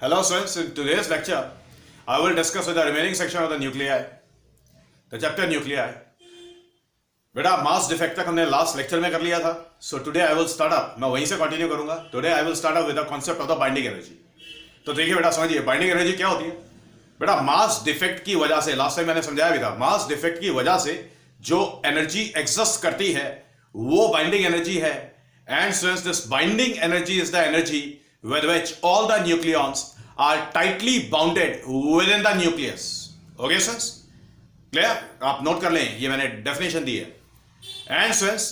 Hello students, in today's lecture I will discuss with the remaining section of the nuclei, the chapter nuclei. बेटा mass defect तक हमने last lecture में कर लिया था. So today I will start up, मैं वहीं से कंटिन्यू करूंगा. Today I will start up with the concept of the binding energy. तो देखिए बेटा, समझिए बाइंडिंग एनर्जी क्या होती है. बेटा मास डिफेक्ट की वजह से, लास्ट टाइम मैंने समझाया भी था, मास डिफेक्ट की वजह से जो एनर्जी एग्जिस्ट करती है वो बाइंडिंग एनर्जी है. And since this binding energy is the energy with which all the nucleons are tightly bounded within the nucleus. Okay students? Clear? आप नोट कर लें, ये मैंने डेफिनेशन दी है. And students,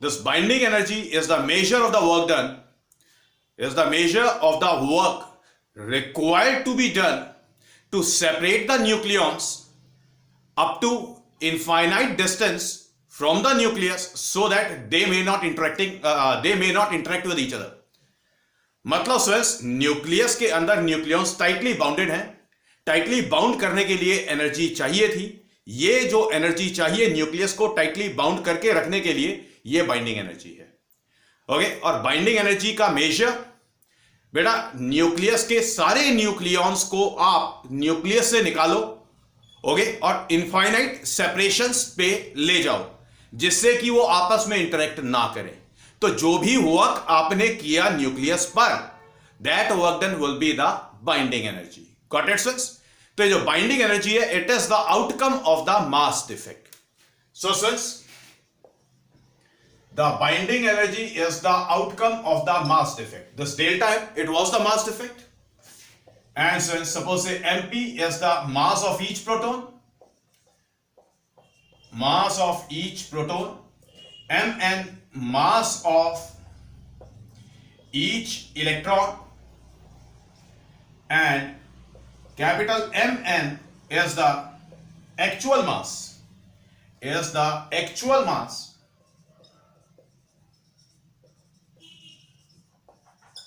this binding energy is the measure of the work done, is the measure of the work required to be done to separate the nucleons up to infinite distance from the nucleus so that they may not interact with each other. मतलब students, nucleus के अंदर nucleons tightly bounded हैं. Tightly bound करने के लिए energy चाहिए थी. ये जो एनर्जी चाहिए न्यूक्लियस को टाइटली बाउंड करके रखने के लिए, ये बाइंडिंग एनर्जी है. ओके, और बाइंडिंग एनर्जी का मेजर बेटा, न्यूक्लियस के सारे न्यूक्लियॉन्स को आप न्यूक्लियस से निकालो, ओके, और इनफाइनाइट सेपरेशंस पे ले जाओ जिससे कि वो आपस में इंटरेक्ट ना करें. तो जो भी वर्क आपने किया न्यूक्लियस पर, that work done will be the binding energy. Got it students? तो जो बाइंडिंग एनर्जी है, it is the outcome of the mass defect. So students, the binding energy is the outcome of the mass defect. This delta m, it was the mass defect. And so suppose say mp is the mass of each proton, mass of each proton, mn mass of each electron, and capital Mn is the actual mass,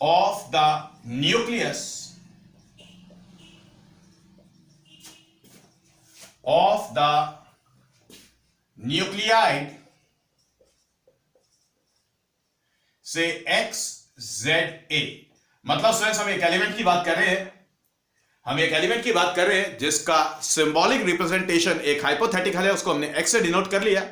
of the nucleus of the nuclide से XZA. मतलब students, हम एक element की बात कर रहे हैं, जिसका सिंबॉलिक रिप्रेजेंटेशन एक हाइपोथेटिकल है, उसको हमने X से डिनोट कर लिया.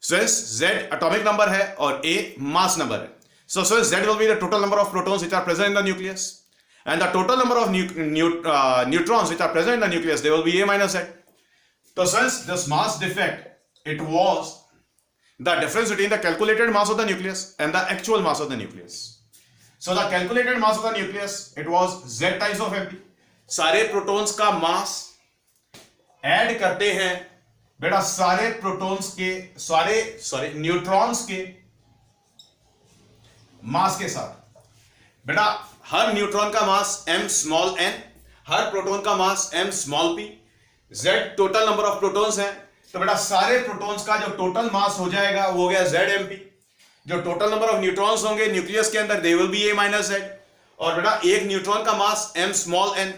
स्टूडेंट्स, Z एटॉमिक नंबर है और A मास नंबर है. So students, Z will be the total number of protons which are present in the nucleus, and the total number of neutrons which are present in the nucleus, they will be A minus Z. तो students, this mass defect, it was the difference between the calculated mass of the nucleus and the actual mass of the nucleus. So the calculated mass of the nucleus, it was Z times of Mp. सारे protons का मास add करते हैं बेटा, सारे protons के सारे neutrons के मास के साथ. बेटा हर न्यूट्रॉन का मास m स्मॉल n, हर प्रोटॉन का मास m small p. Z total number of protons हैं, तो बेटा सारे प्रोटॉन्स का जो टोटल मास हो जाएगा वो हो गया ZMP. जो टोटल नंबर ऑफ न्यूट्रॉन्स होंगे न्यूक्लियस के अंदर, दे will be A minus Z. और बेटा एक न्यूट्रॉन का मास m स्मॉल n,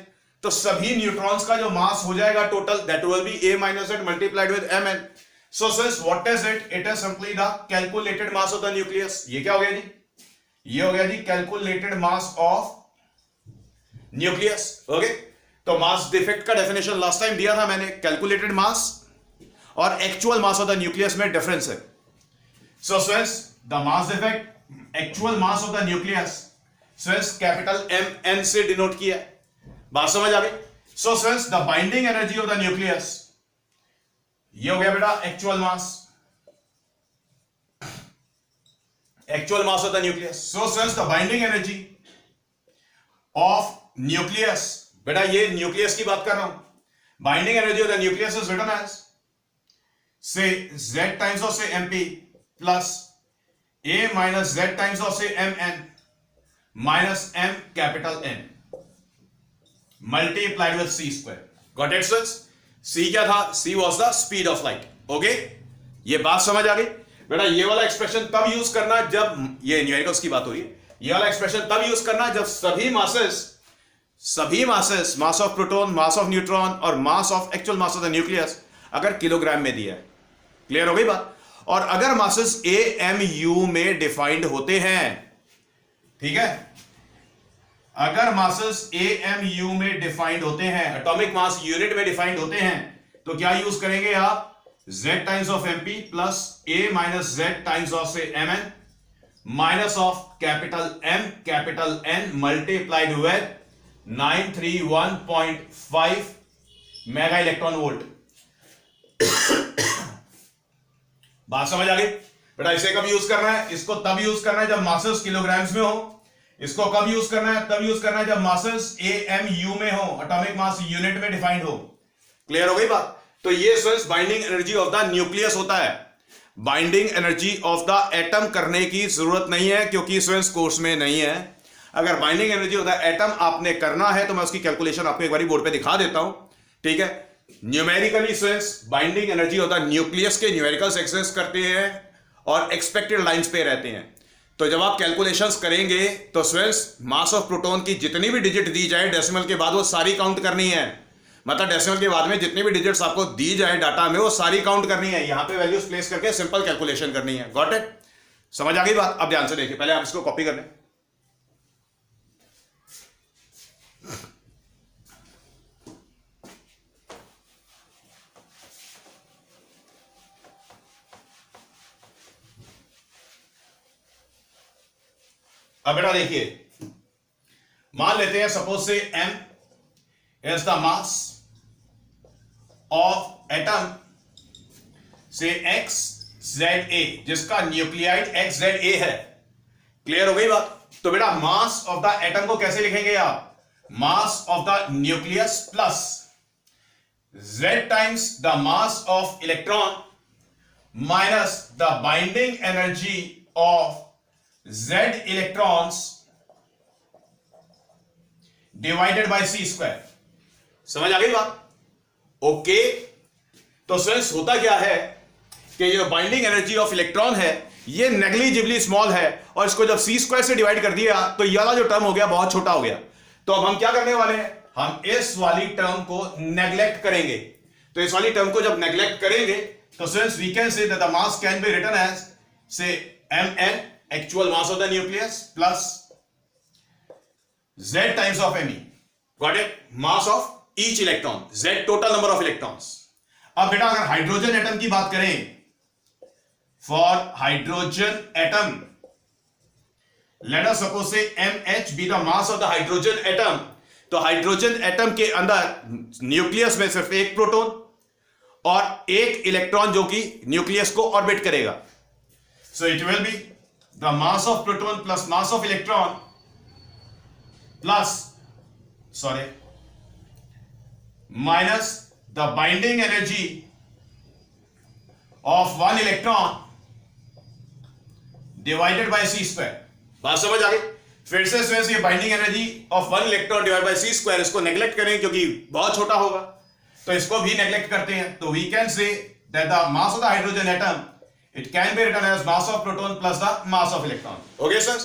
तो सभी न्यूट्रॉन्स का जो मास हो जाएगा total, that will be A minus Z multiplied with Mn. So since what is it? It is simply the calculated mass of the nucleus. ये क्या हो गया जी? ये हो गया जी calculated mass of nucleus. Okay, तो मास डिफेक्ट का डेफिनेशन लास्ट टाइम दिया था मैंने. कैलकुलेटेड मास और actual mass of the nucleus में डिफरेंस है. So students, the mass defect, actual mass of the nucleus, students capital Mn से denote किया. बात समझ आ गई? So students, the binding energy of the nucleus, ये हो गया बेटा actual mass of the nucleus. So students, the binding energy of nucleus, बेटा ये न्यूक्लियस की बात कर रहा हूं. Binding energy of the nucleus is written as say Z times of say Mp plus A minus Z times of say Mn minus M capital N multiplied with C square. Got it students? C क्या था? C was the speed of light. Okay? ये बात समझ आ गई? बेटा ये वाला एक्सप्रेशन तब यूज करना जब, ये न्यूमेरिकल्स की बात हो रही है, ये वाला एक्सप्रेशन तब यूज करना जब सभी masses, mass of proton, mass of neutron और mass of actual mass of the nucleus अगर किलोग्राम में दिया है. क्लियर हो गई बात? और अगर मासेस AMU में डिफाइंड होते हैं, ठीक है, अगर मासेस AMU में डिफाइंड होते हैं, एटॉमिक मास यूनिट में डिफाइंड होते हैं, तो क्या यूज करेंगे आप? Z times of MP plus A minus Z times of से Mn minus of capital M capital N multiplied with 931.5 mega electron volt. बात समझ आ गई बेटा? इसे कब यूज करना है? इसको तब यूज करना है जब मासेस किलोग्राम्स में हो। इसको कब यूज करना है? तब यूज करना है जब मासेस AMU में हो, एटॉमिक मास यूनिट में डिफाइंड हो। क्लियर हो गई बात? तो ये students binding energy of the nucleus होता है। Binding energy of the atom करने की जरूरत नहीं है क्योंकि स्टूडेंट्स कोर्स में नहीं है। अगर binding energy of the atom आपने करना है तो मैं उसकी कैलकुलेशन आपको एक बार बोर्ड पे दिखा देता हूं, ठीक है? Numerically students binding energy of the nucleus के न्यूमेरिकल्स एक्सप्रेस करते हैं और एक्सपेक्टेड लाइंस पे रहते हैं। तो जब आप कैलकुलेशंस करेंगे तो स्टूडेंट्स मास ऑफ प्रोटॉन की जितनी भी डिजिट दी जाए डेसिमल के बाद वो सारी काउंट करनी है। मतलब डेसिमल के बाद में जितनी भी डिजिट्स आपको दी जाए डाटा में वो सारी काउंट करनी है। यहां पे वैल्यूज प्लेस करके सिंपल कैलकुलेशन करनी है। Got it? समझ आ गई बात? अब ध्यान से देखिए, पहले आप इसको कॉपी कर लें। अब बेटा देखिए, मान लेते हैं सपोज से M is the mass of atom से XZA, जिसका न्यूक्लियाइड XZA है। क्लियर हो गई बात? तो बेटा मास ऑफ द एटम को कैसे लिखेंगे आप? मास of the nucleus plus Z times the mass of electron minus the binding energy of Z electrons divided by C square. समझ आ गई बात? ओके। तो स्टूडेंट्स होता क्या है कि जो बाइंडिंग एनर्जी ऑफ इलेक्ट्रॉन है ये नेग्लिजिबली स्मॉल है और इसको जब C स्क्वायर से डिवाइड कर दिया तो ये वाला जो टर्म हो गया बहुत छोटा हो गया। तो अब हम क्या करने वाले हैं? हम इस वाली टर्म को नेग्लेक्ट करेंगे। तो इस वाली टर्म को जब नेग्लेक्ट करेंगे तो students we can say that the mass can be written as say Mn actual mass of the nucleus plus Z times of Me. Got it? Mass of each electron. Z total number of electrons. अब बेटा अगर hydrogen atom की बात करें, for hydrogen atom, let us suppose say MH be the mass of the hydrogen atom. तो hydrogen atom के अंदर nucleus में सिर्फ एक प्रोटॉन और एक इलेक्ट्रॉन जो कि न्यूक्लियस को ऑर्बिट करेगा। So it will be the mass of proton plus mass of electron plus minus the binding energy of one electron divided by C square। बात समझ आ गई? फिर से स्पेस ये binding energy of one electron divide by C square, इसको neglect करें क्योंकि बहुत छोटा होगा, तो इसको भी नेग्लेक्ट करते हैं। तो we can say that the mass of the hydrogen atom it can be written as mass of proton plus the mass of electron। okay sir?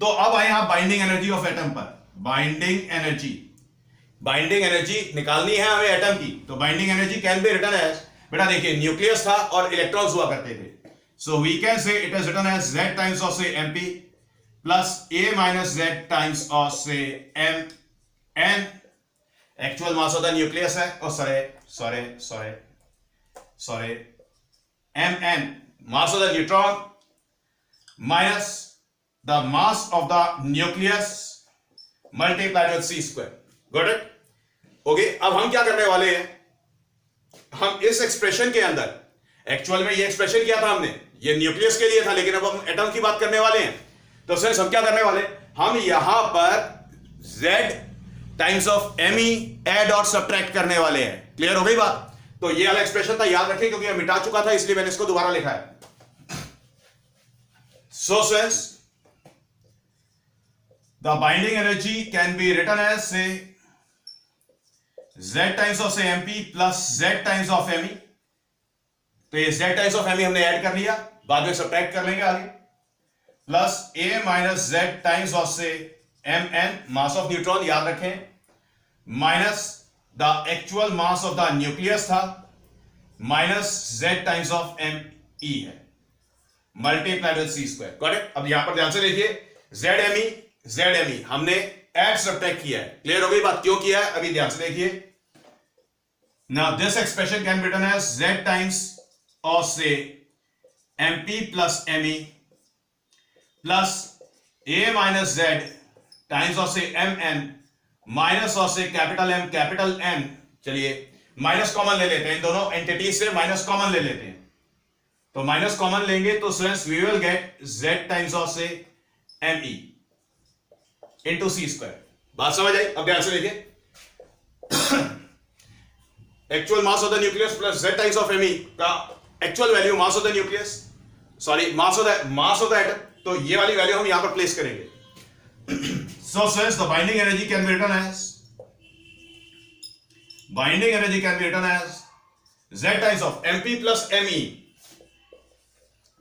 तो अब आए आप बाइंडिंग एनर्जी ऑफ एटम पर। बाइंडिंग एनर्जी निकालनी है हमें atom की, तो binding energy can be written as, बेटा देखिए न्यूक्लियस था और इलेक्ट्रॉन्स हुआ करते थे, so we can say it is written as Z times of say MP plus A minus Z times of से Mn actual mass of the nucleus है, और sorry Mn mass of the neutron minus the mass of the nucleus multiplied with C square। Got it? Okay, अब हम क्या करने वाले हैं? हम इस एक्सप्रेशन के अंदर, एक्चुअल में ये एक्सप्रेशन क्या था हमने, ये न्यूक्लियस के लिए था, लेकिन अब हम एटम की बात करने वाले हैं। तो फ्रेंड्स हम क्या करने वाले हैं? हम यहां पर Z times of Me add और सब्ट्रैक्ट करने वाले हैं। क्लियर हो गई बात? तो ये वाला एक्सप्रेशन था, याद रखें क्योंकि मैं मिटा चुका था इसलिए मैंने इसको दोबारा लिखा है। So friends, the binding energy can be written as say Z times of say MP plus Z times of Me। तो ये Z times of Me हमने ऐड कर लिया, बाद में सब्ट्रैक्ट कर लेंगे आगे, plus A minus Z times of से Mn मास ऑफ न्यूट्रॉन, याद रखें, minus the actual mass of the nucleus था, minus Z times of Me है, multiplied with C square. Got it? अब यहां पर ध्यान से देखिए, ZMe हमने ऐड सब्ट्रैक्ट किया है। क्लियर हो गई बात? क्यों किया है अभी ध्यान से देखिए। Now this expression can be written as z times of say mp plus me plus a minus z times of से mn minus of say capital M capital N। चलिए माइनस कॉमन ले लेते हैं, इन दोनों एंटिटी से minus common ले लेते हैं। तो माइनस कॉमन लेंगे तो students we will get z times of say me into C square. बात समझ आई? अब ध्यान से देखिए, actual mass of the nucleus plus z times of me का actual value mass of the nucleus, sorry mass of the atom, तो ये वाली वैल्यू हम यहां पर प्लेस करेंगे। So since the binding energy can be written as z times of mp plus me,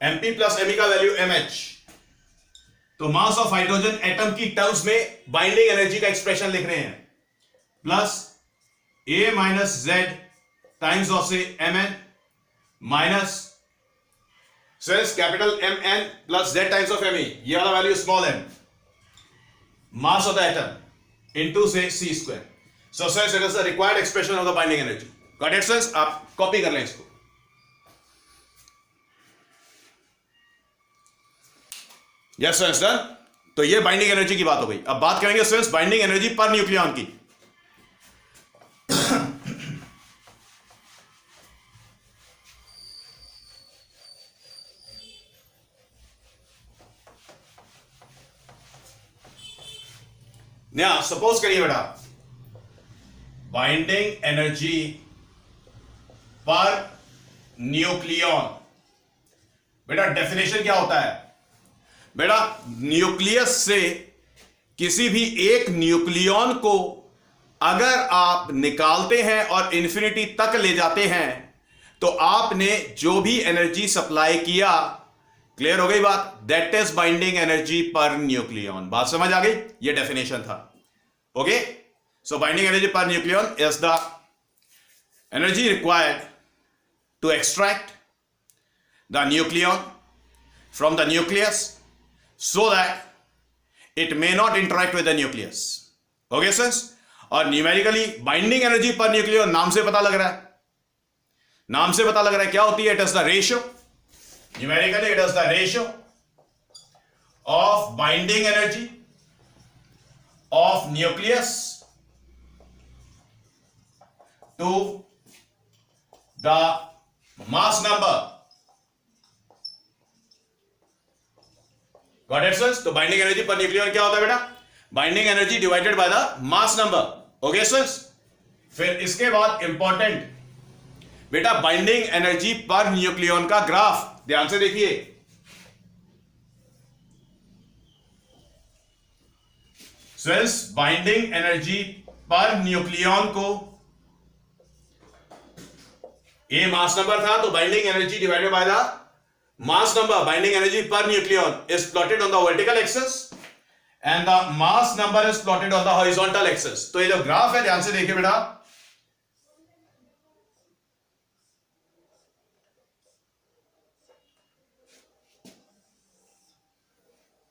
mp plus me का value mh, तो mass of hydrogen atom की टर्म्स में बाइंडिंग एनर्जी का एक्सप्रेशन लिख रहे हैं, plus a minus z times of से mn minus since capital mn plus z times of me, ये वाला value small m, mass of the atom into say c square. So since it is the required expression of the binding energy. Got it sense? आप copy कर लें इसको। Yes sense done? तो ये binding energy की बात हो गई। अब बात करेंगे sense binding energy per nucleon की। Now सपोज करिए बेटा, बाइंडिंग एनर्जी पर न्यूक्लियॉन, बेटा डेफिनेशन क्या होता है? बेटा न्यूक्लियस से किसी भी एक न्यूक्लियॉन को अगर आप निकालते हैं और इंफिनिटी तक ले जाते हैं तो आपने जो भी एनर्जी सप्लाई किया, क्लियर हो गई बात, that is binding energy per nucleon. बात समझ आ गई? ये डेफिनेशन था। Okay, so binding energy per nucleon is the energy required to extract the nucleon from the nucleus so that it may not interact with the nucleus. Okay sir, और numerically binding energy per nucleon नाम से पता लग रहा है, नाम से पता लग रहा है क्या होती है? It is the ratio, numerically it is the ratio of binding energy of nucleus to the mass number. Got it sirs? तो बाइंडिंग एनर्जी पर न्यूक्लियन क्या होता है बेटा? Binding energy divided by the mass number. Okay sirs, फिर इसके बाद important बेटा binding energy per nucleon का ग्राफ ध्यान से देखिए। Since binding energy per nucleon को ए मास नंबर था, तो binding energy divided by the mass number, binding energy per nucleon is plotted on the vertical axis and the mass number is plotted on the horizontal axis. तो ये जो graph है ध्यान से देखिए बेटा,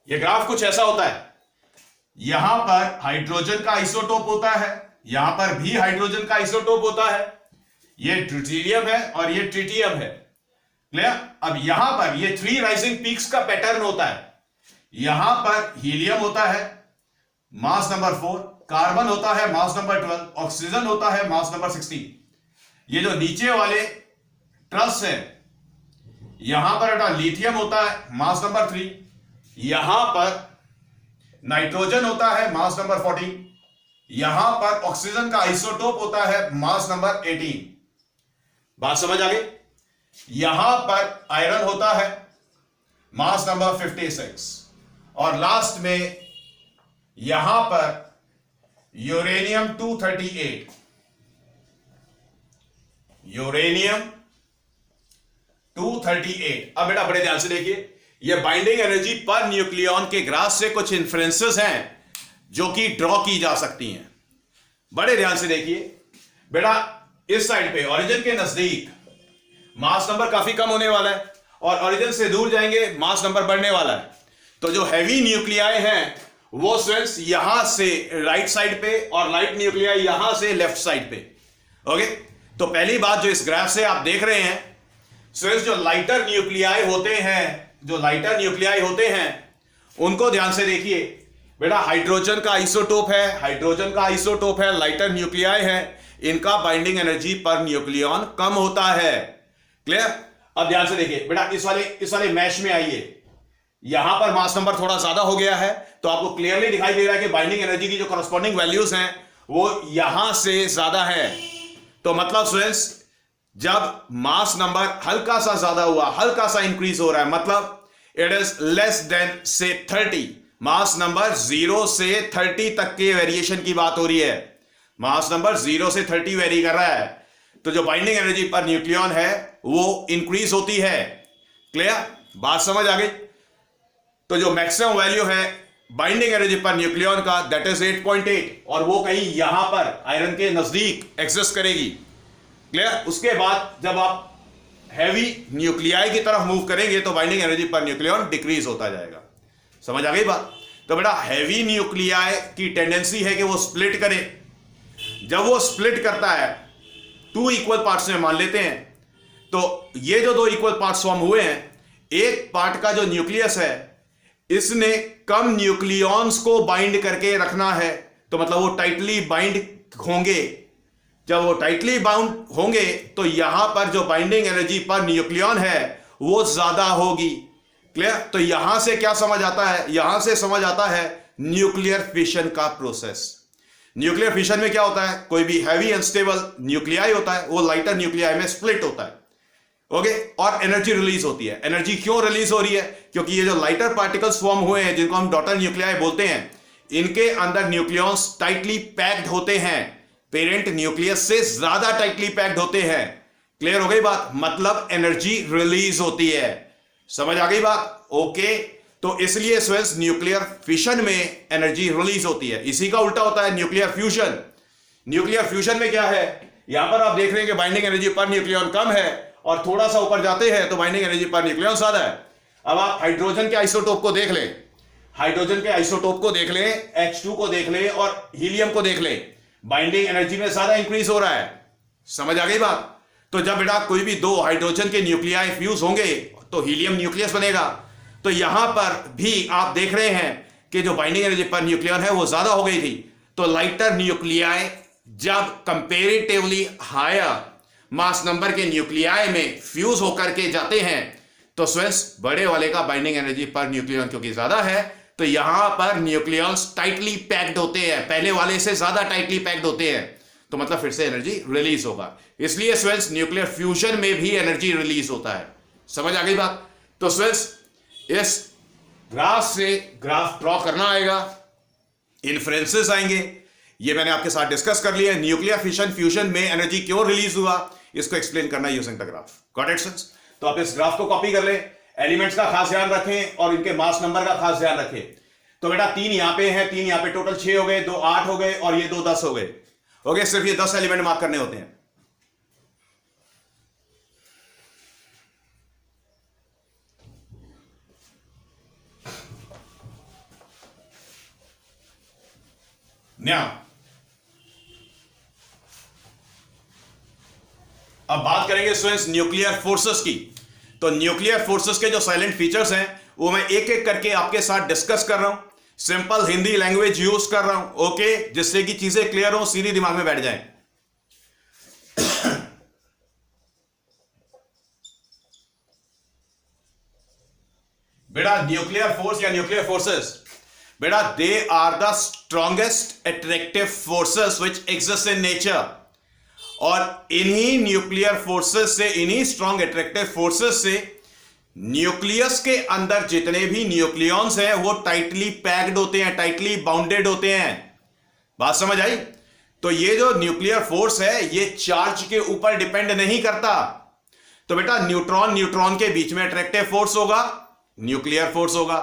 ये ग्राफ कुछ ऐसा होता है, यहां पर हाइड्रोजन का आइसोटोप होता है, यहां पर भी हाइड्रोजन का आइसोटोप होता है, ये ड्यूटेरियम है और ये ट्रिटियम है। क्लियर? अब यहां पर ये 3 राइजिंग पीक्स का पैटर्न होता है। यहां पर हीलियम होता है मास नंबर 4, कार्बन होता है मास नंबर 12, ऑक्सीजन होता है मास नंबर 16। ये जो नीचे वाले ट्रस है, यहां पर लिथियम होता है मास नंबर 3, यहां पर नाइट्रोजन होता है मास नंबर 14, यहां पर ऑक्सीजन का आइसोटोप होता है मास नंबर 18। बात समझ आ गई? यहां पर आयरन होता है मास नंबर 56 और लास्ट में यहां पर यूरेनियम 238, यूरेनियम 238। अब बेटा बड़े ध्यान से देखिए, ये बाइंडिंग एनर्जी पर न्यूक्लियॉन के ग्राफ से कुछ इन्फ्लुएंसेस हैं जो कि ड्रॉ की जा सकती हैं। बड़े ध्यान से देखिए बेटा, इस साइड पे ओरिजिन के नजदीक मास नंबर काफी कम होने वाला है और ओरिजिन से दूर जाएंगे मास नंबर बढ़ने वाला है। तो जो हैवी न्यूक्लियाई हैं वो स्टूडेंट्स यहां से राइट साइड पे और लाइट न्यूक्लियाई यहां से लेफ्ट साइड पे। ओके, तो पहली बात जो इस ग्राफ से आप देख रहे हैं स्टूडेंट्स, जो लाइटर न्यूक्लियाई होते हैं उनको ध्यान से देखिए बेटा। हाइड्रोजन का आइसोटोप है, लाइटर न्यूक्लियाई है, इनका बाइंडिंग एनर्जी पर न्यूक्लियन कम होता है। क्लियर? अब ध्यान से देखिए बेटा, इस वाले मैश में आइए, यहां पर मास नंबर थोड़ा ज्यादा हो गया है तो आपको क्लियरली दिखाई दे रहा है कि बाइंडिंग एनर्जी की जो करस्पॉन्डिंग वैल्यूज हैं वो यहां से ज्यादा है। तो मतलब स्टूडेंट्स, जब मास नंबर हल्का सा ज्यादा हुआ, हल्का सा इंक्रीज हो रहा है, मतलब इट इज लेस देन से 30, मास नंबर 0 से 30 तक के वेरिएशन की बात हो रही है। मास नंबर 0 से 30 वेरी कर रहा है, तो जो बाइंडिंग एनर्जी पर न्यूक्लियन है वो इंक्रीज होती है। क्लियर? बात समझ आ गई? तो जो मैक्सिमम वैल्यू है बाइंडिंग एनर्जी पर न्यूक्लियन का, दैट इज 8.8, और वो कहीं यहां पर आयरन के नजदीक एग्जिस्ट करेगी। क्लियर? उसके बाद जब आप हैवी न्यूक्लियाई की तरफ मूव करेंगे तो binding energy per nucleon decrease होता जाएगा। समझ आ गई बात? तो बेटा, हैवी न्यूक्लियाई की टेंडेंसी है कि वो स्प्लिट करे। जब वो स्प्लिट करता है 2 इक्वल पार्ट्स में मान लेते हैं, तो ये जो 2 इक्वल पार्ट्स फॉर्म हुए हैं, एक पार्ट का जो न्यूक्लियस है इसने कम न्यूक्लियॉन्स को बाइंड करके रखना है, तो मतलब वो टाइटली बाइंड होंगे। जब वो टाइटली बाउंड होंगे तो यहां पर जो बाइंडिंग एनर्जी पर न्यूक्लियन है वो ज्यादा होगी। क्लियर? तो यहां से क्या समझ आता है? यहां से समझ आता है न्यूक्लियर फिशन का प्रोसेस। न्यूक्लियर फिशन में क्या होता है? कोई भी हैवी अनस्टेबल न्यूक्लियाई होता है वो लाइटर न्यूक्लियाई में स्प्लिट होता है। ओके, और एनर्जी रिलीज होती है। एनर्जी क्यों रिलीज हो रही है? क्योंकि ये जो लाइटर पार्टिकल्स फॉर्म हुए हैं जिनको हम डॉटर न्यूक्लियाई बोलते हैं, इनके अंदर न्यूक्लियॉन्स टाइटली पैक्ड होते हैं, पेरेंट न्यूक्लियस से ज्यादा टाइटली पैक्ड होते हैं। क्लियर हो गई बात? मतलब एनर्जी रिलीज होती है। समझ आ गई बात? ओके, तो इसलिए स्टूडेंट्स न्यूक्लियर फिशन में एनर्जी रिलीज होती है। इसी का उल्टा होता है न्यूक्लियर फ्यूजन। न्यूक्लियर फ्यूजन में क्या है? यहां पर आप देख रहे हैं कि बाइंडिंग एनर्जी पर न्यूक्लियन कम है और थोड़ा सा ऊपर जाते हैं तो बाइंडिंग एनर्जी पर न्यूक्लियन ज्यादा है। अब आप हाइड्रोजन के आइसोटोप को देख लें, H2 को देख लें और हीलियम को देख लें, बाइंडिंग एनर्जी में ज्यादा इंक्रीज हो रहा है। समझ आ गई बात? तो जब बेटा कोई भी 2 हाइड्रोजन के न्यूक्लियाई फ्यूज होंगे तो हीलियम न्यूक्लियस बनेगा। तो यहां पर भी आप देख रहे हैं कि जो बाइंडिंग एनर्जी पर न्यूक्लियन है वो ज्यादा हो गई थी। तो लाइटर न्यूक्लियाई जब कंपेरेटिवली हायर मास नंबर के न्यूक्लियाई में फ्यूज होकर के जाते हैं तो स्टूडेंट्स बड़े वाले का बाइंडिंग एनर्जी पर न्यूक्लियन क्योंकि ज्यादा है तो यहां पर न्यूक्लियॉन्स टाइटली पैक्ड होते हैं, पहले वाले से ज्यादा टाइटली पैक्ड होते हैं, तो मतलब फिर से एनर्जी रिलीज होगा। इसलिए स्टूडेंट्स न्यूक्लियर फ्यूजन में भी एनर्जी रिलीज होता है। समझ आ गई बात? तो स्टूडेंट्स इस ग्राफ से ग्राफ ड्रॉ करना आएगा, इन्फ्रेंसेस आएंगे, ये मैंने आपके साथ डिस्कस कर लिया। न्यूक्लियर फिशन फ्यूजन में एनर्जी क्यों रिलीज हुआ इसको एक्सप्लेन करना using the graph. Got it students? तो आप इस ग्राफ को कॉपी कर लें, एलिमेंट्स का खास ध्यान रखें और इनके मास नंबर का खास ध्यान रखें। तो बेटा 3 यहां पे है, 3 यहां पे, टोटल 6 हो गए, 2 8 हो गए और ये 2 10 हो गए। ओके, सिर्फ ये 10 एलिमेंट मार्क करने होते हैं। Now, अब बात करेंगे स्टूडेंट्स न्यूक्लियर फोर्सेस की। तो न्यूक्लियर फोर्सेस के जो साइलेंट फीचर्स हैं वो मैं एक एक करके आपके साथ डिस्कस कर रहा हूं, सिंपल हिंदी लैंग्वेज यूज कर रहा हूं। ओके, जिससे कि चीजें क्लियर हो, सीधी दिमाग में बैठ जाएं। बेटा न्यूक्लियर फोर्स या न्यूक्लियर फोर्सेस, बेटा they are the strongest attractive forces which exist in nature. और इन्हीं न्यूक्लियर फोर्सेस से, इन्हीं स्ट्रॉन्ग अट्रैक्टिव फोर्सेस से न्यूक्लियस के अंदर जितने भी न्यूक्लियॉन्स हैं वो टाइटली पैक्ड होते हैं, टाइटली बाउंडेड होते हैं। बात समझ आई? तो ये जो न्यूक्लियर फोर्स है ये चार्ज के ऊपर डिपेंड नहीं करता। तो बेटा न्यूट्रॉन न्यूट्रॉन के बीच में अट्रैक्टिव फोर्स होगा, न्यूक्लियर फोर्स होगा।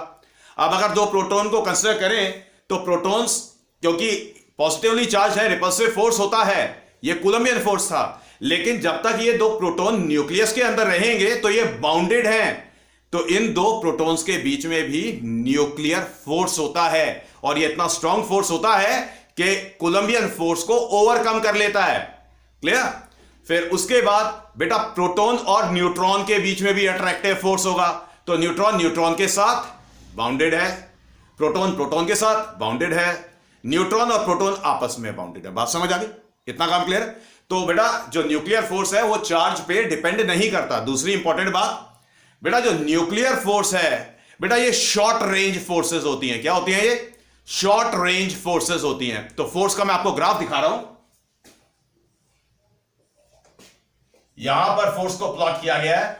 अब अगर 2 प्रोटॉन को कंसीडर करें तो प्रोटॉन्स क्योंकि पॉजिटिवली चार्ज है, रिपल्सिव फोर्स होता है, ये कूलम्बियन फोर्स था। लेकिन जब तक ये 2 प्रोटॉन न्यूक्लियस के अंदर रहेंगे तो ये बाउंडेड हैं, तो इन दो प्रोटॉन्स के बीच में भी न्यूक्लियर फोर्स होता है, और ये इतना स्ट्रांग फोर्स होता है कि कोलंबियन फोर्स को ओवरकम कर लेता है। क्लियर? फिर उसके बाद बेटा प्रोटॉन और न्यूट्रॉन के बीच में भी अट्रैक्टिव फोर्स होगा, तो न्यूट्रॉन न्यूट्रॉन के साथ बाउंडेड है, प्रोटॉन प्रोटॉन के साथ बाउंडेड है, न्यूट्रॉन और प्रोटॉन आपस में बाउंडेड है। बात समझ आ गई? इतना काम क्लियर? तो बेटा जो न्यूक्लियर फोर्स है वो चार्ज पे डिपेंड नहीं करता। दूसरी इंपॉर्टेंट बात, बेटा जो न्यूक्लियर फोर्स है बेटा ये शॉर्ट रेंज फोर्सेस होती हैं। क्या होती हैं ये? शॉर्ट रेंज फोर्सेस होती हैं। तो फोर्स का मैं आपको ग्राफ दिखा रहा हूं, यहां पर फोर्स को प्लॉट किया गया है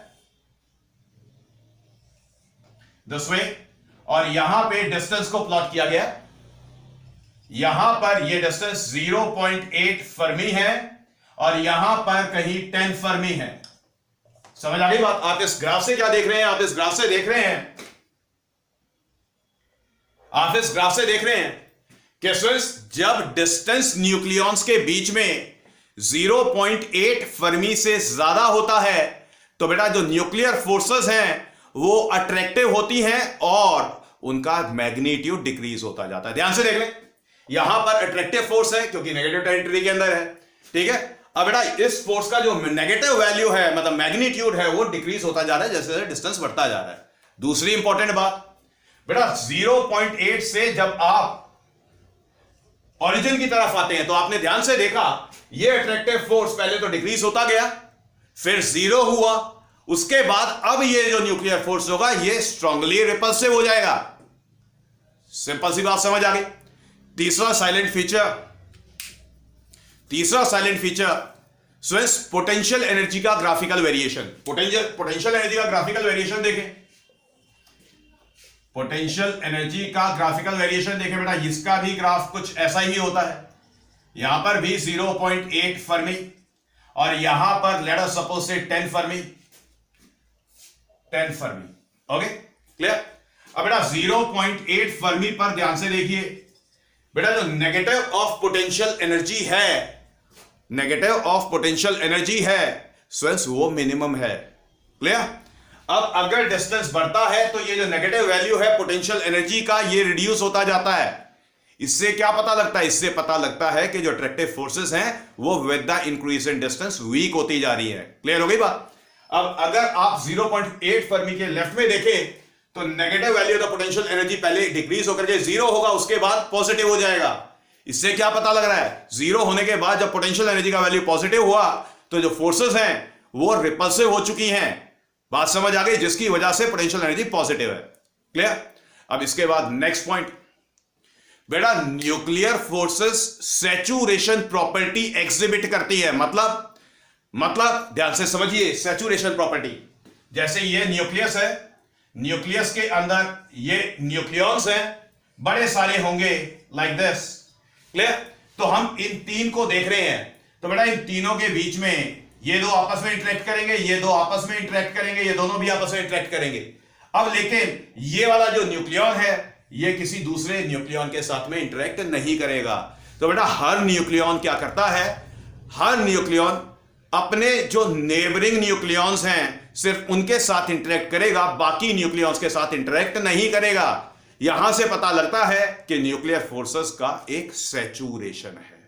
दिस वे, और यहां पे डिस्टेंस को प्लॉट किया गया है। यहां पर यह डिस्टेंस 0.8 फर्मी है और यहां पर कहीं 10 फर्मी है। समझ आ गई बात? आप इस ग्राफ से क्या देख रहे हैं? आप इस ग्राफ से देख रहे हैं, आप इस ग्राफ से देख रहे हैं कि जब डिस्टेंस न्यूक्लियॉन्स के बीच में 0.8 फर्मी से ज्यादा होता है तो बेटा जो न्यूक्लियर फोर्सेस हैं वो अट्रैक्टिव होती हैं और उनका मैग्नीट्यूड डिक्रीज होता जाता है। ध्यान से देख लें, यहां पर अट्रैक्टिव फोर्स है क्योंकि नेगेटिव टेरिटरी के अंदर है। ठीक है? अब बेटा इस फोर्स का जो नेगेटिव वैल्यू है मतलब मैग्नीट्यूड है वो डिक्रीज होता जा रहा है जैसे जैसे डिस्टेंस बढ़ता जा रहा है। दूसरी इंपॉर्टेंट बात, बेटा 0.8 से जब आप ओरिजिन की तरफ आते हैं तो आपने ध्यान से देखा ये अट्रैक्टिव फोर्स पहले तो डिक्रीज होता गया, फिर 0 हुआ, उसके बाद अब ये जो न्यूक्लियर फोर्स होगा ये स्ट्रांगली रिपल्सिव हो जाएगा। सिंपल सी बात समझ आ गई? तीसरा silent feature Swiss potential energy का ग्राफिकल वेरिएशन। पोटेंशियल एनर्जी का ग्राफिकल वेरिएशन देखें, पोटेंशियल एनर्जी का ग्राफिकल वेरिएशन देखें बेटा, इसका भी ग्राफ कुछ ऐसा ही होता है। यहां पर भी 0.8 फर्मी और यहां पर लेट अस सपोज से 10 फर्मी। Okay clear? अब बेटा 0.8 फर्मी पर ध्यान से देखिए बेटा, जो नेगेटिव ऑफ पोटेंशियल एनर्जी है स्वेल्स वो मिनिमम है। क्लियर? अब अगर डिस्टेंस बढ़ता है तो ये जो नेगेटिव वैल्यू है पोटेंशियल एनर्जी का ये रिड्यूस होता जाता है। इससे क्या पता लगता है? इससे पता लगता है कि जो अट्रैक्टिव फोर्सेस हैं वो with the increase in distance weak होती जा रही है। क्लियर हो गई बात? अब अगर आप 0.8 फर्मी के लेफ्ट में देखें तो negative value of potential energy पहले डिक्रीज होकर के 0 होगा, उसके बाद पॉजिटिव हो जाएगा। इससे क्या पता लग रहा है? 0 होने के बाद जब पोटेंशियल एनर्जी का वैल्यू पॉजिटिव हुआ तो जो फोर्सेस हैं वो रिपल्सिव हो चुकी हैं। बात समझ आ गई? जिसकी वजह से पोटेंशियल एनर्जी पॉजिटिव है। क्लियर? अब इसके बाद नेक्स्ट पॉइंट बेटा, nuclear forces saturation property exhibit करती है। मतलब ध्यान से समझिए सैचुरेशन प्रॉपर्टी। जैसे ये न्यूक्लियस है, न्यूक्लियस के अंदर ये न्यूक्लियॉन्स हैं, बड़े सारे होंगे लाइक दिस। क्लियर? तो हम इन तीन को देख रहे हैं तो बेटा इन तीनों के बीच में ये दो आपस में इंटरेक्ट करेंगे, ये दो आपस में इंटरेक्ट करेंगे, ये दोनों भी आपस में इंटरेक्ट करेंगे। अब लेकिन ये वाला जो न्यूक्लियॉन है ये किसी दूसरे न्यूक्लियॉन के साथ में इंटरेक्ट नहीं करेगा। तो बेटा हर न्यूक्लियॉन क्या करता है? हर न्यूक्लियॉन अपने जो नेबरिंग न्यूक्लियॉन्स हैं सिर्फ उनके साथ इंटरेक्ट करेगा, बाकी न्यूक्लियॉन्स के साथ इंटरेक्ट नहीं करेगा। यहां से पता लगता है कि न्यूक्लियर फोर्सेस का एक सैचुरेशन है।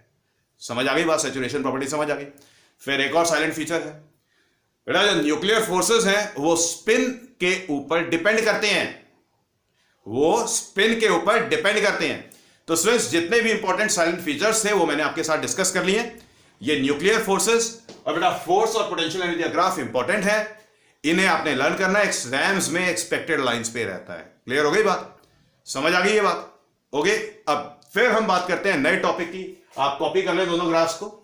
समझ आ गई बात? सैचुरेशन प्रॉपर्टी समझ आ गई? फिर एक और साइलेंट फीचर है बेटा, जो न्यूक्लियर फोर्सेस हैं वो स्पिन के ऊपर डिपेंड करते हैं। तो स्विस जितने भी इंपॉर्टेंट साइलेंट फीचर्स थे वो मैंने आपके साथ डिस्कस कर लिए। ये न्यूक्लियर फोर्सेस और बेटा फोर्स और पोटेंशियल एनर्जी ग्राफ इंपॉर्टेंट है, इन्हें आपने लर्न करना है, एग्जाम्स में एक्सपेक्टेड लाइंस पे रहता है। क्लियर हो गई बात? समझ आ गई ये बात? ओके, अब फिर हम बात करते हैं नए टॉपिक की। आप कॉपी कर लें दोनों ग्राफ्स को।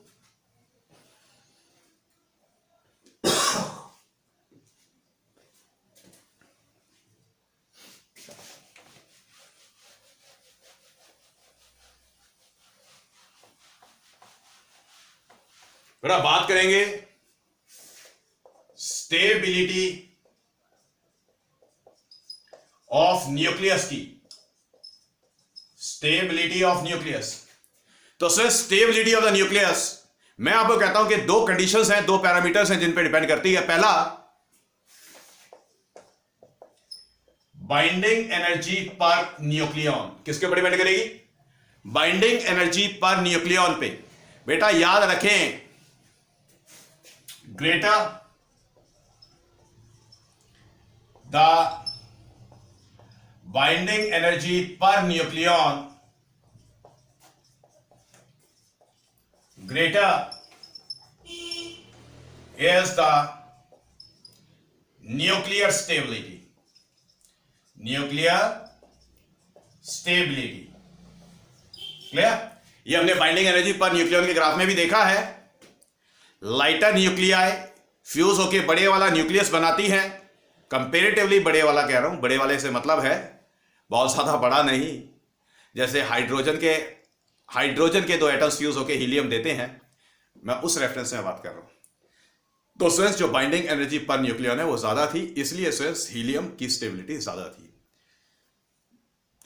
बेटा बात करेंगे स्टेबिलिटी ऑफ न्यूक्लियस की। Stability of nucleus. तो sir stability of the nucleus मैं आपको कहता हूं कि दो कंडीशंस हैं, दो पैरामीटर्स हैं जिन पे डिपेंड करती है। पहला बाइंडिंग एनर्जी पर न्यूक्लियन किसके ऊपर डिपेंड करेगी? बाइंडिंग एनर्जी पर न्यूक्लियन पे। बेटा याद रखें, greater the binding energy per nucleon, greater is the nuclear stability. Nuclear stability. Clear? ये हमने बाइंडिंग एनर्जी पर न्यूक्लियन के ग्राफ में भी देखा है। लाइटर न्यूक्लियाई फ्यूज होके बड़े वाला न्यूक्लियस बनाती है। कंपेरेटिवली बड़े वाला कह रहा हूं, बड़े वाले से मतलब है बहुत ज्यादा बड़ा नहीं। जैसे हाइड्रोजन के दो एटम्स फ्यूज होकर हीलियम देते हैं, मैं उस रेफरेंस में बात कर रहा हूं। तो स्वेंस जो बाइंडिंग एनर्जी पर न्यूक्लियन है वो ज्यादा थी, इसलिए स्वेंस हीलियम की स्टेबिलिटी ज्यादा थी।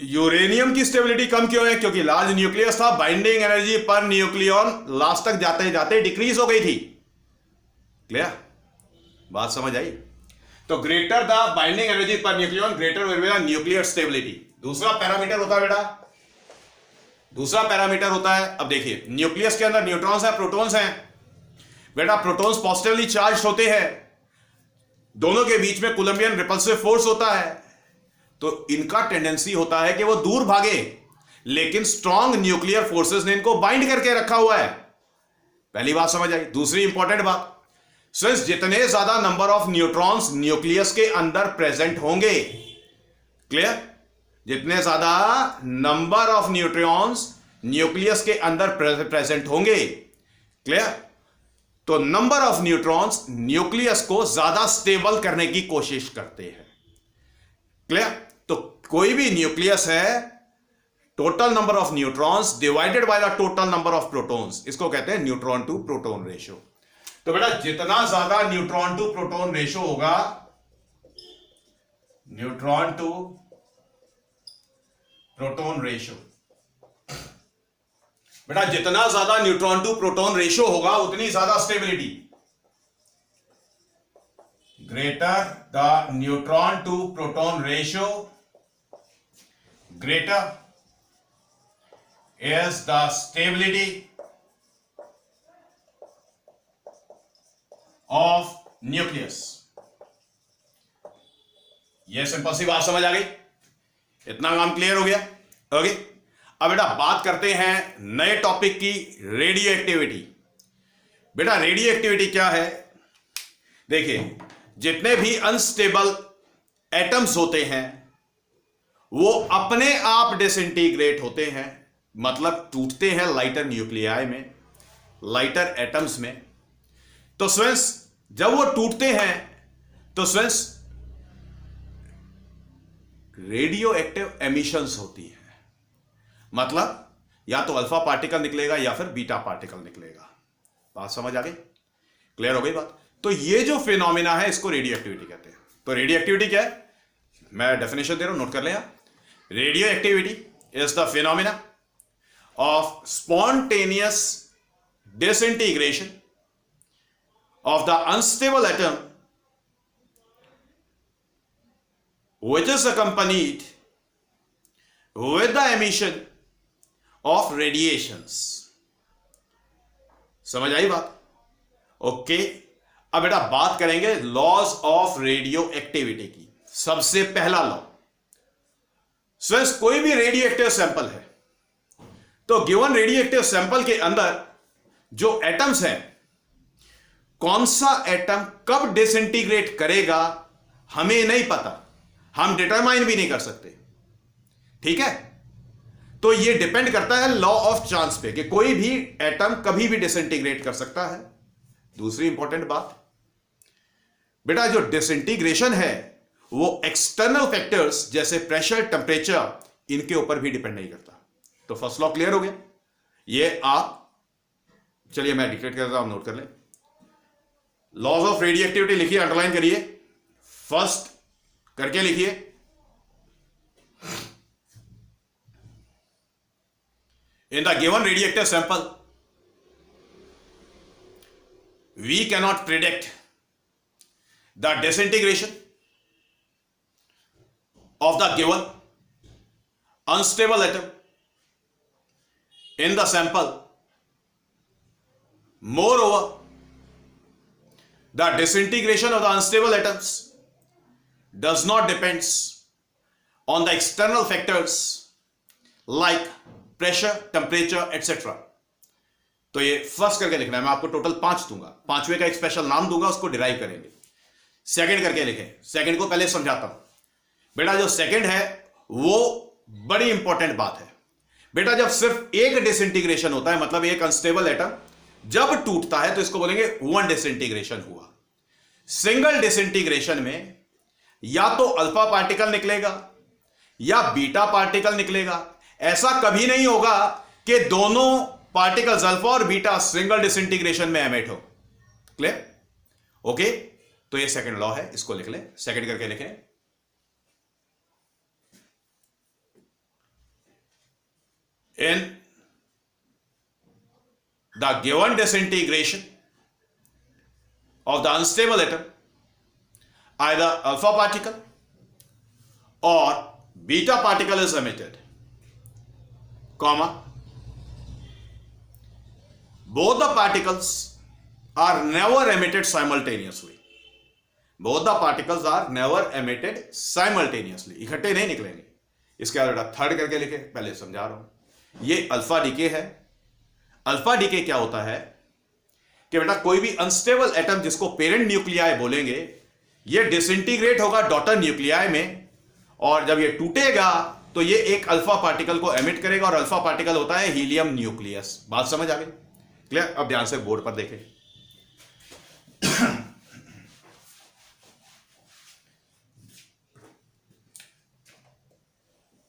यूरेनियम की स्टेबिलिटी कम क्यों है? क्योंकि लार्ज न्यूक्लियस था, binding energy per nucleon last तक जाते जाते डिक्रीज हो गई थी। क्लियर? बात समझ आई? तो greater the binding energy per nucleon, greater will be the nuclear stability. दूसरा पैरामीटर होता है बेटा, दूसरा पैरामीटर होता है, अब देखिए न्यूक्लियस के अंदर न्यूट्रॉन्स हैं, प्रोटॉन्स हैं। बेटा प्रोटॉन्स पॉजिटिवली चार्ज होते हैं, दोनों के बीच में कूलम्बियन रिपल्सिव फोर्स होता है, तो इनका टेंडेंसी होता है कि वो दूर भागे, लेकिन स्ट्रॉन्ग न्यूक्लियर फोर्सेस ने इनको बाइंड करके रखा हुआ है। पहली बात समझ आई। दूसरी इंपॉर्टेंट बात, सिंस जितने ज्यादा नंबर ऑफ न्यूट्रॉन्स न्यूक्लियस के अंदर प्रेजेंट होंगे, क्लियर, जितने ज्यादा नंबर ऑफ न्यूट्रॉन्स न्यूक्लियस के अंदर प्रेजेंट होंगे, क्लियर, तो नंबर ऑफ न्यूट्रॉन्स न्यूक्लियस को ज्यादा स्टेबल करने की कोशिश करते हैं। क्लियर? तो कोई भी न्यूक्लियस है, total number of neutrons divided by the total number of protons, इसको कहते हैं न्यूट्रॉन टू प्रोटॉन रेशियो। तो बेटा जितना ज्यादा न्यूट्रॉन टू प्रोटॉन रेशियो होगा, न्यूट्रॉन टू प्रोटॉन रेशियो, बेटा जितना ज्यादा न्यूट्रॉन टू प्रोटॉन रेशियो होगा उतनी ज्यादा stability. Greater the neutron to proton ratio, greater is the stability of nucleus। ये सिंपल सी बात समझ आ गई, इतना काम क्लियर हो गया। ओके, अब बेटा बात करते हैं नए टॉपिक की, रेडियो एक्टिविटी। बेटा रेडियो एक्टिविटी क्या है? देखिए जितने भी अनस्टेबल एटम्स होते हैं वो अपने आप डिसइंटीग्रेट होते हैं, मतलब टूटते हैं लाइटर न्यूक्लियाई में, लाइटर एटम्स में। तो स्वेंस जब वो टूटते हैं तो स्वेंस रेडियो एक्टिव एमिशंस होती है, मतलब या तो अल्फा पार्टिकल निकलेगा या फिर बीटा पार्टिकल निकलेगा। बात समझ आ गई? क्लियर हो गई बात? तो ये जो फिनोमिना है इसको रेडियो एक्टिविटी कहते हैं। तो रेडियो एक्टिविटी क्या है? मैं डेफिनेशन दे रहा हूं, नोट कर लें आप। Radio activity is the phenomena of spontaneous disintegration of the unstable atom which is accompanied with the emission of radiations। समझ आई बात? ओके, अब बेटा बात करेंगे लॉज ऑफ रेडियो एक्टिविटी की। सबसे पहला लॉ, स्वेंस कोई भी रेडियो एक्टिव सैंपल है तो गिवन रेडियोएक्टिव सैंपल के अंदर जो एटम्स हैं, कौन सा एटम कब डिसइंटीग्रेट करेगा हमें नहीं पता, हम डिटरमाइन भी नहीं कर सकते। ठीक है, तो ये डिपेंड करता है लॉ ऑफ चांस पे कि कोई भी एटम कभी भी डिसइंटीग्रेट कर सकता है। दूसरी इंपॉर्टेंट बात, बेटा जो डिसइंटीग्रेशन है वो एक्सटर्नल फैक्टर्स जैसे प्रेशर, टेम्परेचर, इनके ऊपर भी डिपेंड नहीं करता। तो फर्स्ट लॉ क्लियर हो गया। ये आप चलिए मैं डिक्लेयर करता हूं, नोट कर लें। लॉज ऑफ रेडियो एक्टिविटी लिखिए, अंडरलाइन करिए, फर्स्ट करके लिखिए। In the given radioactive sample we cannot predict the disintegration of the given unstable atom in the sample. Moreover, the disintegration of the unstable atoms does not depends on the external factors like pressure, temperature, etc. तो ये first करके लिखना है, मैं आपको total 5 दूंगा, पांचवे का एक स्पेशल नाम दूंगा, उसको डिराइव करेंगे। सेकंड करके लिखें, सेकंड को पहले समझाता हूं। बेटा जो सेकंड है वो बड़ी इंपॉर्टेंट बात है। बेटा जब सिर्फ एक डिसइंटीग्रेशन होता है, मतलब एक अनस्टेबल एटम जब टूटता है तो इसको बोलेंगे वन डिसइंटीग्रेशन हुआ। सिंगल डिसइंटीग्रेशन में या तो अल्फा पार्टिकल निकलेगा या बीटा पार्टिकल निकलेगा। ऐसा कभी नहीं होगा कि दोनों पार्टिकल्स अल्फा और बीटा सिंगल डिसइंटीग्रेशन में एमिट हो। क्लियर? ओके, तो ये सेकंड लॉ है, इसको लिख लें, सेकंड करके लिखें। In the given disintegration of the unstable atom, either alpha particle or beta particle is emitted, comma, both the particles are never emitted simultaneously. Both the particles are never emitted simultaneously. इकट्ठे नहीं निकलेंगे। इसके बाद बेटा third करके लिखे, पहले समझा रहा हूं। ये अल्फा डीके है। अल्फा डीके क्या होता है कि बेटा कोई भी अनस्टेबल एटम जिसको पेरेंट न्यूक्लियाई बोलेंगे, ये डिसइंटीग्रेट होगा डॉटर न्यूक्लियाई में, और जब ये टूटेगा तो ये एक अल्फा पार्टिकल को एमिट करेगा, और अल्फा पार्टिकल होता है हीलियम न्यूक्लियस। बात समझ आ गई? क्लियर? अब ध्यान से बोर्ड पर देखें।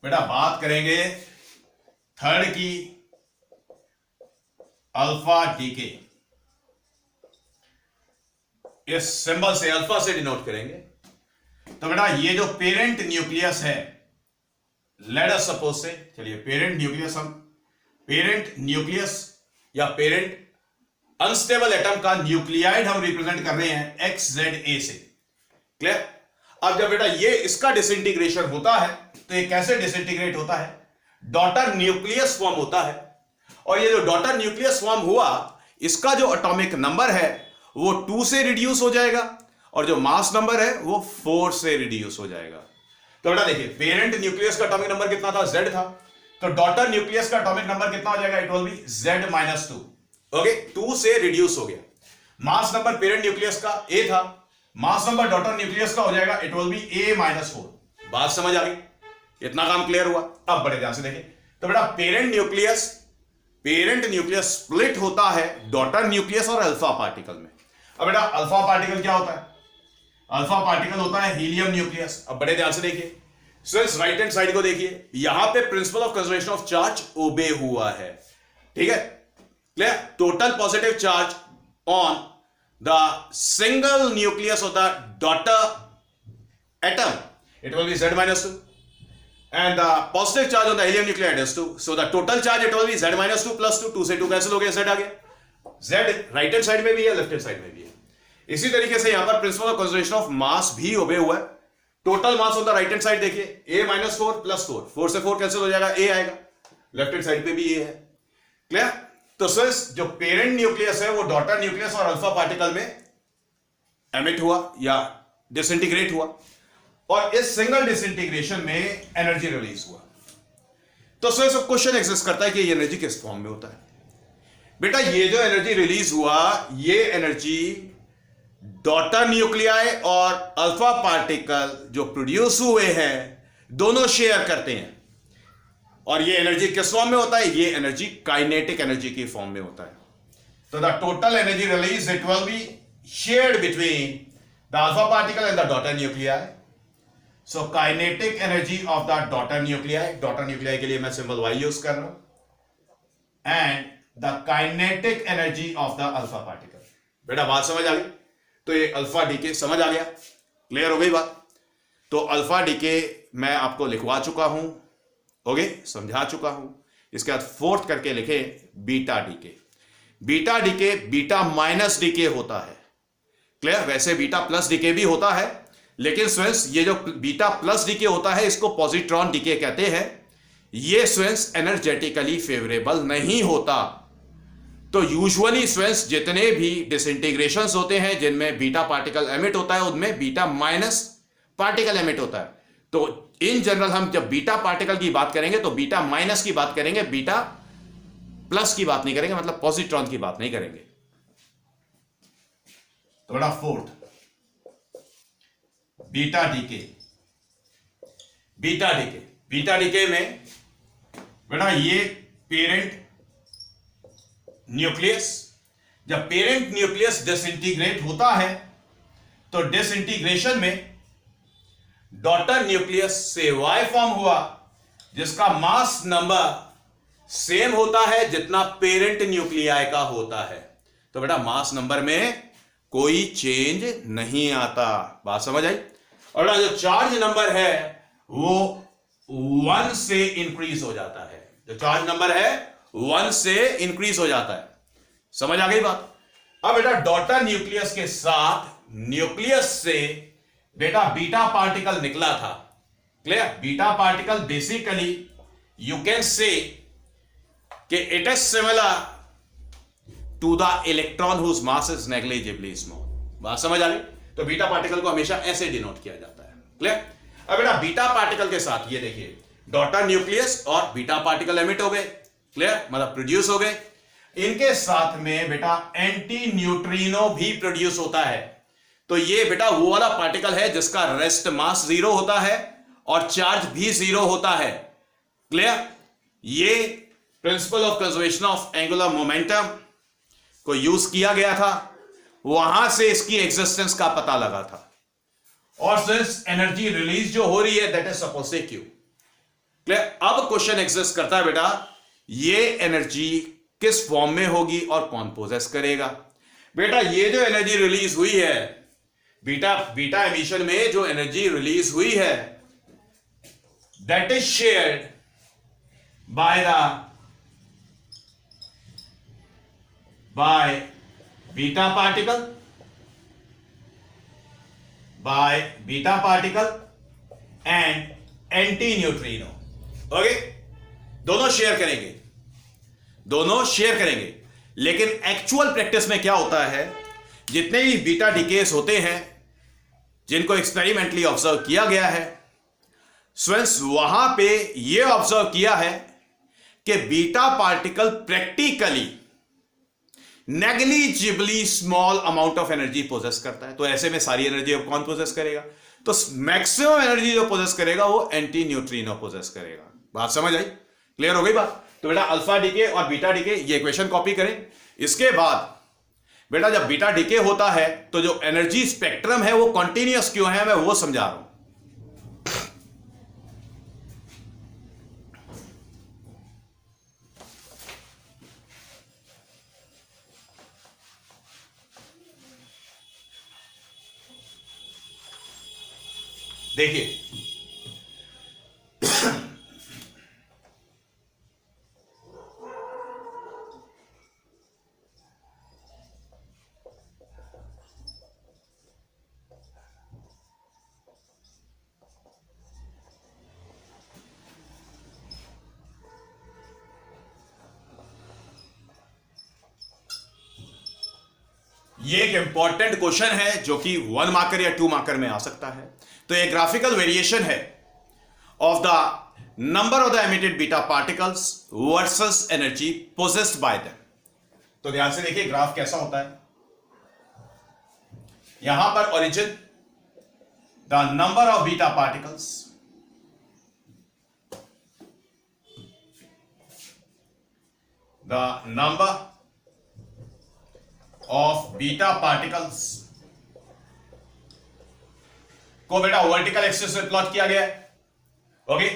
बेटा बात करेंगे थर्ड की, अल्फा डीके। इस सिंबल से, अल्फा से डिनोट करेंगे। तो बेटा ये जो पेरेंट न्यूक्लियस है, लेट अस सपोज से, चलिए पेरेंट न्यूक्लियस, हम पेरेंट न्यूक्लियस या पेरेंट अनस्टेबल एटम का न्यूक्लियाइड हम रिप्रेजेंट कर रहे हैं XZA से। क्लियर? अब जब बेटा ये इसका डिसइंटीग्रेशन होता है तो ये कैसे डिसइंटीग्रेट होता है? डॉटर न्यूक्लियस फॉर्म होता है, और ये जो डॉटर न्यूक्लियस फॉर्म हुआ, इसका जो एटॉमिक नंबर है वो 2 से रिड्यूस हो जाएगा, और जो मास नंबर है वो 4 से रिड्यूस हो जाएगा। तो बेटा देखिए, पेरेंट न्यूक्लियस का एटॉमिक नंबर कितना था? Z था। तो डॉटर न्यूक्लियस का एटॉमिक नंबर कितना हो जाएगा? It will be Z-2। Okay, 2 से रिड्यूस हो गया। मास नंबर पेरेंट न्यूक्लियस का A था, मास नंबर डॉटर न्यूक्लियस का हो जाएगा, इट विल बी A-4। बात समझ आ गई? इतना काम क्लियर हुआ? अब बड़े ध्यान से देखें। तो बेटा पेरेंट न्यूक्लियस स्प्लिट होता है डॉटर न्यूक्लियस और अल्फा पार्टिकल में। अब बेटा अल्फा पार्टिकल क्या होता है? अल्फा पार्टिकल होता है हीलियम न्यूक्लियस। अब बड़े ध्यान से देखिए, सिर्फ राइट हैंड साइड को देखिए, यहां पे principle of conservation of charge obey हुआ है। ठीक है? क्लियर? Total positive charge on the single nucleus of the daughter atom, it will be Z-2, and the positive charge on the helium nuclide is 2. So the total charge it will be Z-2 plus 2, 2 से 2 cancel हो गया, Z आ गया। Z right hand side में भी है, left hand side में भी है। इसी तरीके से यहां पर principal of conservation of mass भी ओबे हुआ है। Total mass on the right hand side देखिए, A-4 प्लस 4, 4 से 4 कैंसिल हो जाएगा, A आएगा। लेफ्ट हैंड साइड पे भी A है। क्लियर? तो सिर्फ जो पेरेंट न्यूक्लियस है वो डॉटर न्यूक्लियस और अल्फा पार्टिकल में एमिट हुआ या डिसइंटीग्रेट हुआ, और इस सिंगल डिसइंटीग्रेशन में एनर्जी रिलीज हुआ। तो सिर्फ क्वेश्चन एग्जिस्ट करता है कि ये एनर्जी किस फॉर्म में होता है। बेटा ये जो एनर्जी रिलीज हुआ, ये एनर्जी डॉटर न्यूक्लियाई और अल्फा पार्टिकल जो प्रोड्यूस हुए हैं दोनों शेयर करते हैं, और ये एनर्जी किस फॉर्म में होता है? ये एनर्जी काइनेटिक एनर्जी की फॉर्म में होता है। तो the total energy release it will be shared between the alpha particle and the daughter nuclei. So kinetic energy of the daughter nuclei के लिए मैं सिंबल Y यूज कर रहा हूं, and the kinetic energy of the alpha particle. बेटा बात समझ आ गई? तो ये अल्फा डीके समझ आ गया? क्लियर हो गई बात? तो अल्फा डीके मैं आपको लिखवा चुका हूं, ओके, समझा चुका हूं। इसके बाद फोर्थ करके लिखे beta decay. Beta decay beta minus decay होता है। क्लियर? वैसे बीटा प्लस डीके भी होता है, लेकिन स्टूडेंट्स ये जो बीटा प्लस डीके होता है इसको पॉजिट्रॉन डीके कहते हैं। ये स्टूडेंट्स एनर्जेटिकली फेवरेबल नहीं होता। तो यूजुअली स्टूडेंट्स जितने भी डिसइंटीग्रेशंस होते हैं जिनमें बीटा पार्टिकल एमिट होता है उनमें बीटा माइनस पार्टिकल एमिट होता है। तो इन जनरल हम जब बीटा पार्टिकल की बात करेंगे तो बीटा माइनस की बात करेंगे, बीटा प्लस की बात नहीं करेंगे, मतलब पॉजिट्रॉन की बात नहीं करेंगे। तो बड़ा fourth beta decay. Beta DK में बेटा ये पेरेंट न्यूक्लियस, जब पेरेंट न्यूक्लियस डिसइंटीग्रेट होता है तो डिसइंटीग्रेशन में डॉटर न्यूक्लियस से वाई फॉर्म हुआ जिसका मास नंबर सेम होता है जितना पेरेंट न्यूक्लियाई का होता है। तो बेटा मास नंबर में कोई चेंज नहीं आता। बात समझ आई? और जो चार्ज नंबर है वो 1 से इंक्रीज हो जाता है। जो चार्ज नंबर है 1 से इंक्रीज हो जाता है। समझ आ गई बात? अब बेटा डॉटर न्यूक्लियस के साथ न्यूक्लियस से बेटा बीटा पार्टिकल निकला था। क्लियर? Beta particle basically you can say कि it is similar to the electron whose mass is negligibly small. बात समझ आ गई? तो बीटा पार्टिकल को हमेशा ऐसे डिनोट किया जाता है। क्लियर? अब बेटा बीटा पार्टिकल के साथ ये देखिए डॉटर न्यूक्लियस और बीटा पार्टिकल एमिट हो गए। क्लियर? मतलब प्रोड्यूस हो गए। इनके साथ में बेटा एंटी न्यूट्रिनो भी प्रोड्यूस होता है। तो ये बेटा वो वाला पार्टिकल है जिसका रेस्ट मास 0 होता है और चार्ज भी 0 होता है। क्लियर? ये principal of conservation of angular momentum को यूज किया गया था, वहां से इसकी एग्जिस्टेंस का पता लगा था। और सिंस एनर्जी रिलीज जो हो रही है दैट इज सपोज से क्यू। क्लियर? अब क्वेश्चन एग्जिस्ट करता है बेटा ये एनर्जी किस फॉर्म में होगी और कौन पोजेस करेगा। बेटा ये जो एनर्जी रिलीज हुई है बीटा एमिशन में जो एनर्जी रिलीज हुई है that is shared by beta particle and anti neutrino. Okay, दोनों शेयर करेंगे। लेकिन एक्चुअल प्रैक्टिस में क्या होता है, जितने भी बीटा डीकेस होते हैं जिनको एक्सपेरिमेंटली ऑब्जर्व किया गया है स्टूडेंट्स, वहां पे यह ऑब्जर्व किया है कि beta particle practically negligibly small amount of energy possess करता है। तो ऐसे में सारी एनर्जी अब कौन पोजेस करेगा? तो मैक्सिमम एनर्जी जो पोजेस करेगा वो एंटी न्यूट्रिनो पोजेस करेगा। बात समझ आई? क्लियर हो गई बात? तो बेटा अल्फा डीके और बीटा डीके ये इक्वेशन कॉपी करें। इसके बाद बेटा जब बीटा डीके होता है तो जो एनर्जी स्पेक्ट्रम है वो कॉन्टिन्यूअस क्यों है, मैं वो समझा रहा हूं। देखिए ये एक इंपॉर्टेंट क्वेश्चन है जो कि 1 मार्कर या 2 मार्कर में आ सकता है। तो ये ग्राफिकल वेरिएशन है of the number of the emitted beta particles versus energy possessed by them. तो ध्यान से देखिए ग्राफ कैसा होता है। यहां पर origin the number of beta particles, the number of beta particles को बेटा वर्टिकल एक्सिस में प्लॉट किया गया है। ओके,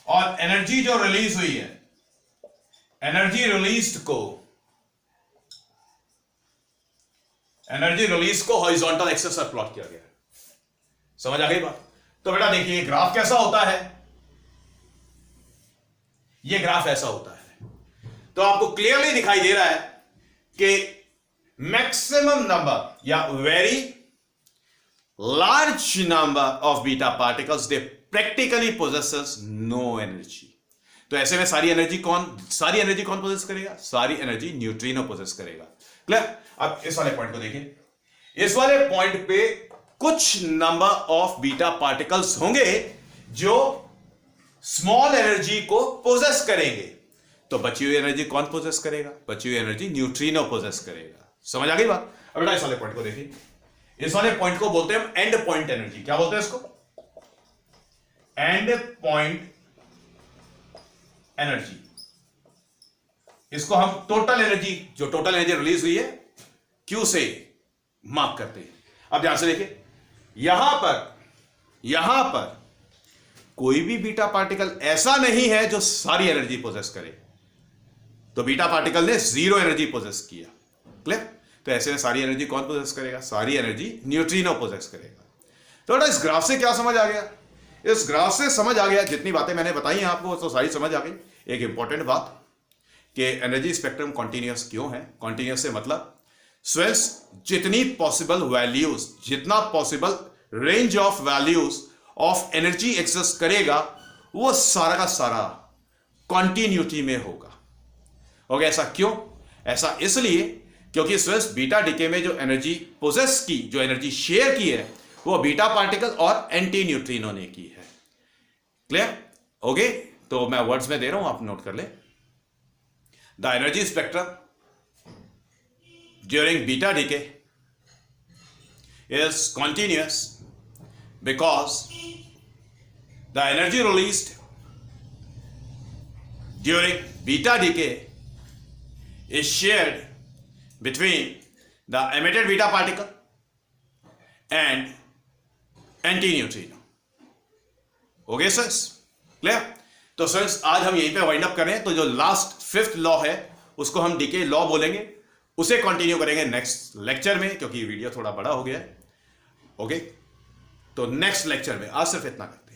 और एनर्जी जो रिलीज हुई है, एनर्जी रिलीज को हॉरिजॉन्टल एक्सिस पर प्लॉट किया गया है। समझ आ गई बात? तो बेटा देखिए ग्राफ कैसा होता है, ये ग्राफ ऐसा होता है। तो आपको क्लियरली दिखाई दे रहा है कि मैक्सिमम नंबर या very large number of beta particles, they practically possesses no energy. तो ऐसे में सारी एनर्जी कौन पोजेस करेगा? सारी एनर्जी न्यूट्रिनो पोजेस करेगा। क्लियर? अब इस वाले पॉइंट को देखिए। इस वाले पॉइंट पे कुछ नंबर ऑफ बीटा पार्टिकल्स होंगे जो स्मॉल एनर्जी को पोजेस करेंगे। तो बची हुई एनर्जी कौन पोजेस करेगा? बची हुई एनर्जी न्यूट्रिनो पोजेस करेगा। समझ आ गई बात? अब बेटा इस वाले पॉइंट को देखिए। इस वाले पॉइंट को बोलते हैं एंड पॉइंट एनर्जी। क्या बोलते हैं इसको? And point energy. इसको हम टोटल एनर्जी, जो टोटल एनर्जी रिलीज हुई है क्यू से मार्क करते हैं। अब ध्यान से देखिए, यहां पर कोई भी बीटा पार्टिकल ऐसा नहीं है जो सारी एनर्जी पोजेस करे। तो बीटा पार्टिकल ने जीरो एनर्जी पोजेस किया। क्लियर? तो ऐसे में सारी एनर्जी कौन पोजेस करेगा? सारी एनर्जी न्यूट्रिनो पोजेस करेगा। तो बेटा इस ग्राफ से क्या समझ आ गया? इस ग्राफ से समझ आ गया, जितनी बातें मैंने बताई हैं आपको तो सारी समझ आ गई। एक इंपॉर्टेंट बात कि एनर्जी स्पेक्ट्रम कॉन्टिन्यूअस क्यों है? कॉन्टिन्यूअस से मतलब स्वेल्स जितनी पॉसिबल वैल्यूज, जितना possible range of values of energy access करेगा वो सारा का सारा कॉन्टिन्यूटी में होगा। ओके, ऐसा क्यों? ऐसा इसलिए क्योंकि स्वेल्स बीटा डीके में जो एनर्जी पोजेस की, जो एनर्जी शेयर की है, वो बीटा पार्टिकल और एंटी न्यूट्रिनो ने की है। क्लियर? ओके, तो मैं वर्ड्स में दे रहा हूं, आप नोट कर ले। The energy spectrum during beta decay is continuous because the energy released during beta decay is shared between the emitted beta particle and antineutrino. Okay sir? Clear? तो sir आज हम यहीं पे वाइंड अप कर रहे हैं। तो जो लास्ट 5th लॉ है उसको हम डीके लॉ बोलेंगे, उसे कंटिन्यू करेंगे नेक्स्ट लेक्चर में, क्योंकि वीडियो थोड़ा बड़ा हो गया है। ओके, तो नेक्स्ट लेक्चर में आज सिर्फ इतना करते हैं।